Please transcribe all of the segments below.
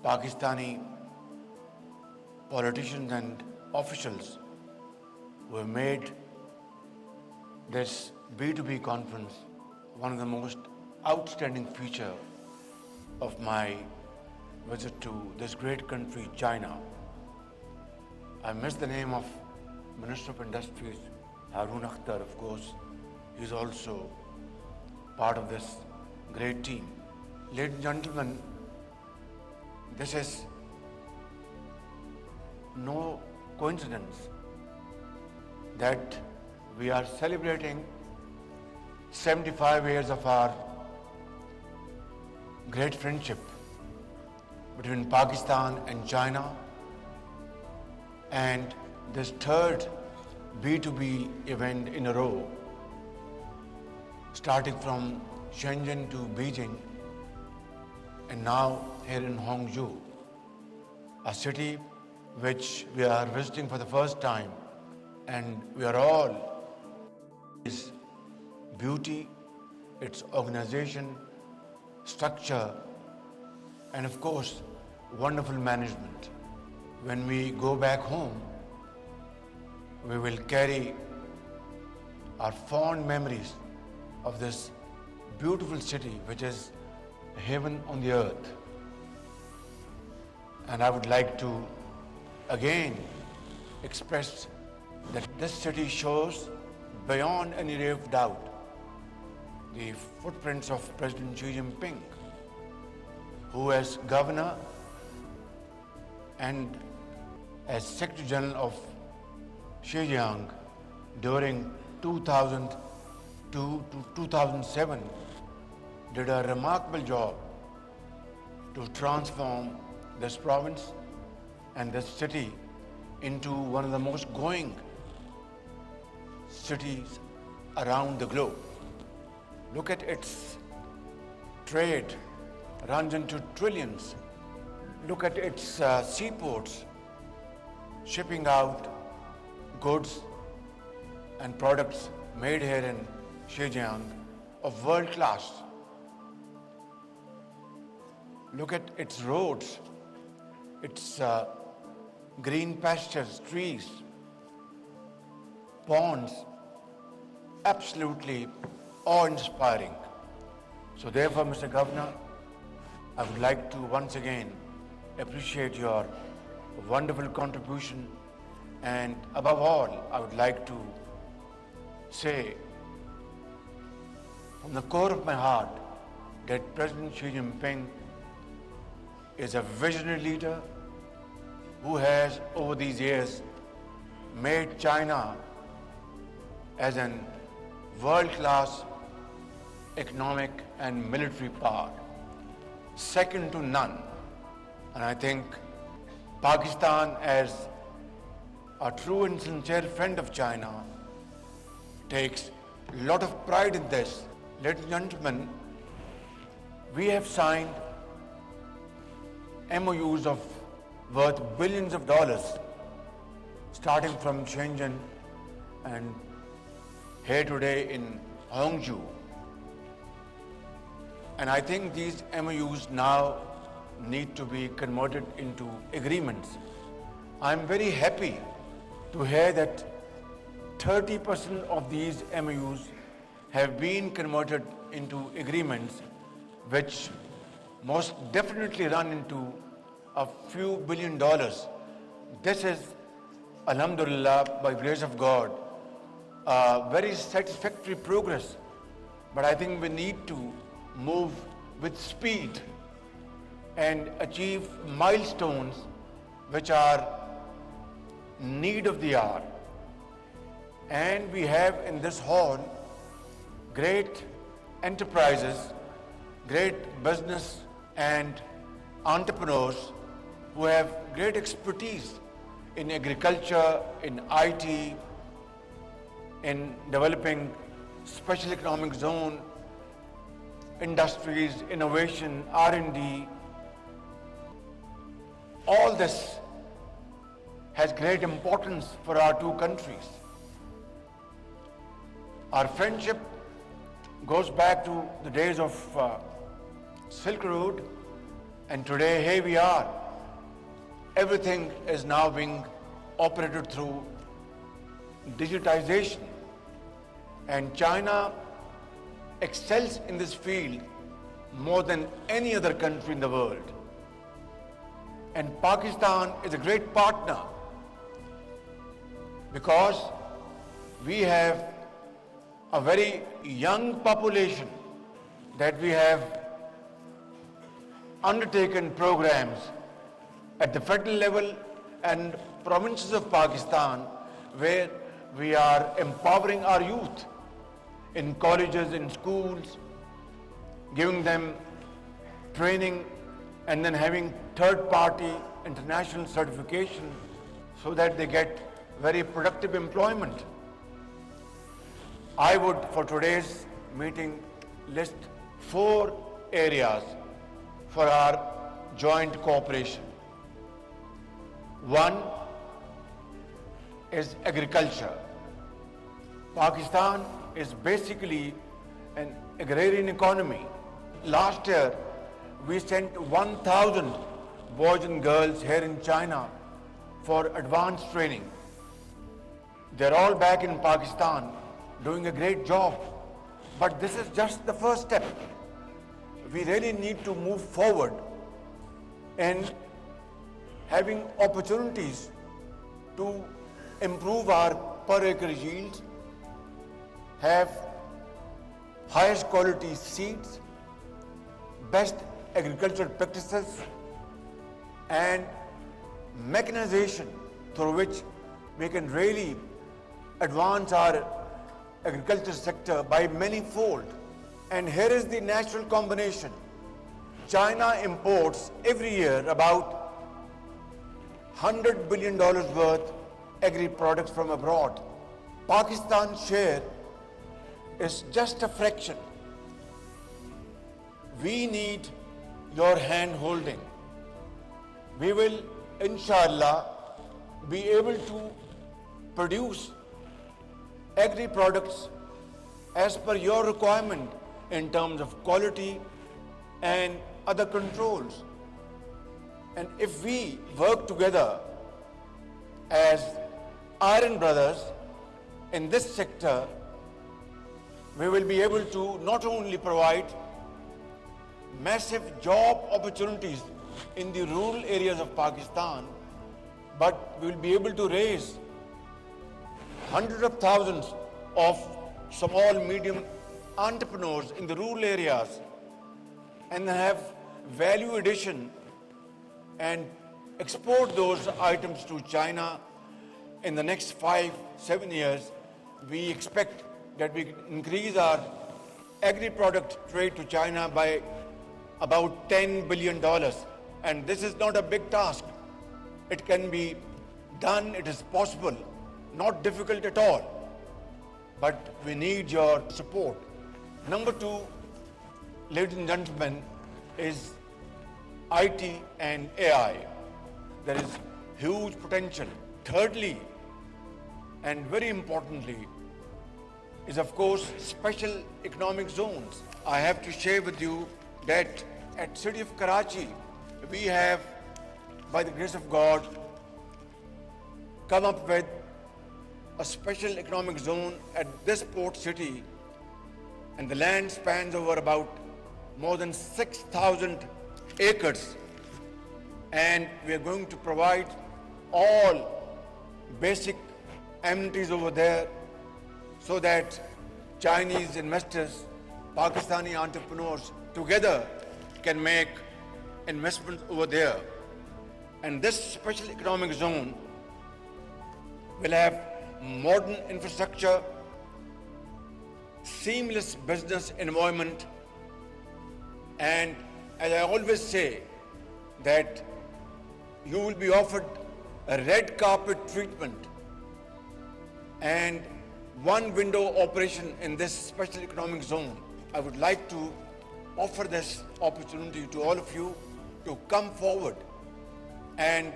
Pakistani politicians and officials who have made this B2B conference one of the most outstanding feature of my visit to this great country, China. I miss the name of Minister of Industries, Harun Akhtar, of course. He's also part of this great team. Ladies and gentlemen, this is no coincidence that we are celebrating 75 years of our great friendship between Pakistan and China, and this third B2B event in a row, starting from Shenzhen to Beijing and now here in Hangzhou, a city which we are visiting for the first time, and we are all its beauty, its organization, structure, and of course, wonderful management. When we go back home, we will carry our fond memories of this beautiful city, which is heaven on the earth. And I would like to again express that this city shows beyond any ray of doubt the footprints of President Xi Jinping, who as governor and as Secretary General of Xinjiang during 2002 to 2007 did a remarkable job to transform this province and this city into one of the most growing cities around the globe. Look at its trade, runs into trillions. Look at its seaports, shipping out goods and products made here in Xinjiang of world class. Look at its roads, its green pastures, trees, ponds, absolutely awe-inspiring. So therefore, Mr. Governor, I would like to once again appreciate your wonderful contribution, and above all, I would like to say from the core of my heart that President Xi Jinping is a visionary leader who has over these years made China as an world-class economic and military power, second to none. And I think Pakistan, as a true and sincere friend of China, takes a lot of pride in this. Ladies and gentlemen, we have signed MOUs of worth billions of dollars, starting from Shenzhen and here today in Hangzhou. And I think these MOUs now need to be converted into agreements. I'm very happy to hear that 30% of these MOUs have been converted into agreements, which most definitely run into a few $billion. This is, alhamdulillah, by grace of God, very satisfactory progress. But I think we need to move with speed and achieve milestones which are need of the hour. And we have in this hall great enterprises, great business and entrepreneurs who have great expertise in agriculture, in IT, in developing special economic zone, industries, innovation, R&D. All this has great importance for our two countries. Our friendship goes back to the days of Silk Road, And today, here we are. Everything is now being operated through digitization. And China excels in this field more than any other country in the world. And Pakistan is a great partner because we have a very young population, that we have undertaken programs at the federal level and provinces of Pakistan where we are empowering our youth in colleges, in schools, giving them training and then having third-party international certification so that they get very productive employment. I would, for today's meeting, list 4 areas for our joint cooperation. One is agriculture. Pakistan is basically an agrarian economy. Last year, we sent 1,000 boys and girls here in China for advanced training. They're all back in Pakistan doing a great job. But this is just the first step. We really need to move forward in having opportunities to improve our per acre yields, have highest quality seeds, best agricultural practices, and mechanization through which we can really advance our agriculture sector by many fold. And here is the natural combination. China imports every year about $100 billion worth agri products from abroad. Pakistan's share is just a fraction. We need your hand holding. We will, inshallah, be able to produce agri products as per your requirement in terms of quality and other controls. And if we work together as iron brothers in this sector, we will be able to not only provide massive job opportunities in the rural areas of Pakistan, but we will be able to raise hundreds of thousands of small, medium entrepreneurs in the rural areas and have value addition and export those items to China in the next 5-7 years. We expect that we can increase our agri-product trade to China by about $10 billion. And this is not a big task. It can be done, it is possible, not difficult at all. But we need your support. Number 2, ladies and gentlemen, is IT and AI. There is huge potential. Thirdly, and very importantly, is of course special economic zones. I have to share with you that at city of Karachi, we have, by the grace of God, come up with a special economic zone at this port city, and the land spans over about more than 6,000 acres. And we are going to provide all basic amenities over there so that Chinese investors, Pakistani entrepreneurs together can make investments over there. And this special economic zone will have modern infrastructure, seamless business environment, and as I always say, that you will be offered a red carpet treatment and one window operation in this special economic zone. I would like to offer this opportunity to all of you to come forward, and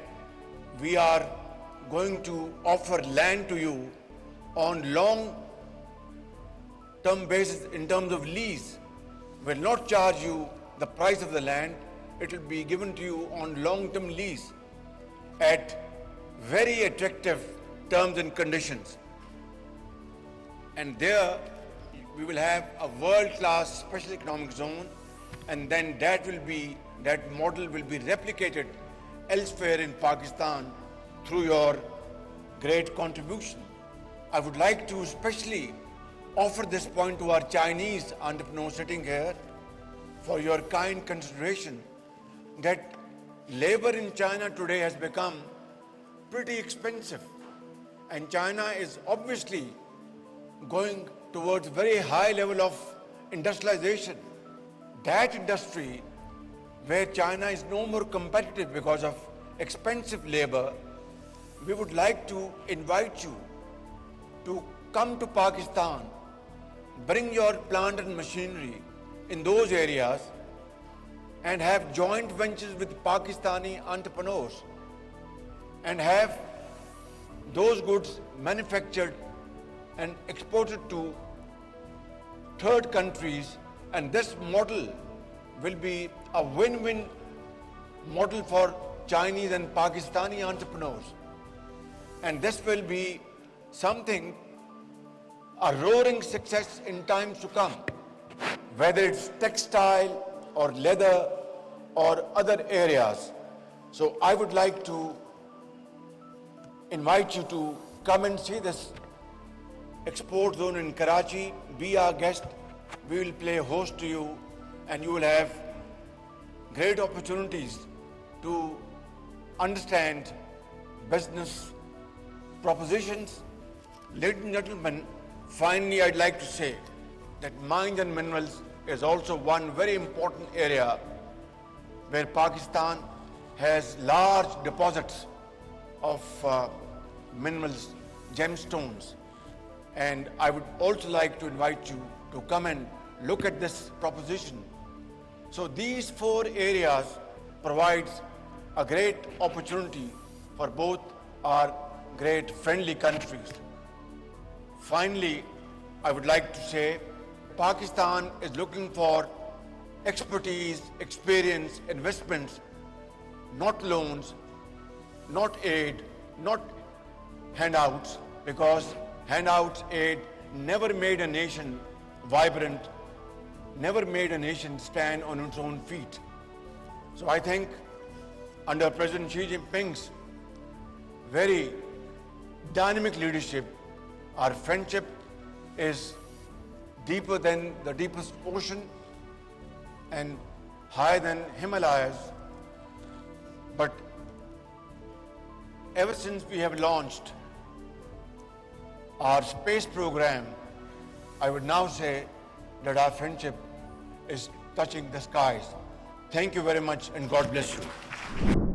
we are going to offer land to you on long-term basis in terms of lease. We'll not charge you the price of the land, it will be given to you on long-term lease at very attractive terms and conditions. And there we will have a world-class special economic zone, and then that model will be replicated elsewhere in Pakistan through your great contribution. I would like to especially offer this point to our Chinese entrepreneurs sitting here for your kind consideration that labor in China today has become pretty expensive, and China is obviously going towards very high level of industrialization. That industry where China is no more competitive because of expensive labor, we would like to invite you to come to Pakistan, bring your plant and machinery in those areas and have joint ventures with Pakistani entrepreneurs and have those goods manufactured and exported to third countries, and this model will be a win-win model for Chinese and Pakistani entrepreneurs. And this will be something, a roaring success in times to come, whether it's textile or leather or other areas. So I would like to invite you to come and see this export zone in Karachi. Be our guest. We will play host to you, and you will have great opportunities to understand business propositions. Ladies and gentlemen, finally I'd like to say that mines and minerals is also one very important area where Pakistan has large deposits of minerals, gemstones. And I would also like to invite you to come and look at this proposition. So these four areas provides a great opportunity for both our great friendly countries. Finally, I would like to say Pakistan is looking for expertise, experience, investments, not loans, not aid, not handouts, because handouts, aid never made a nation vibrant, never made a nation stand on its own feet. So I think under President Xi Jinping's very dynamic leadership, our friendship is deeper than the deepest ocean and higher than Himalayas. But ever since we have launched our space program, I would now say that our friendship is touching the skies. Thank you very much, and God bless you.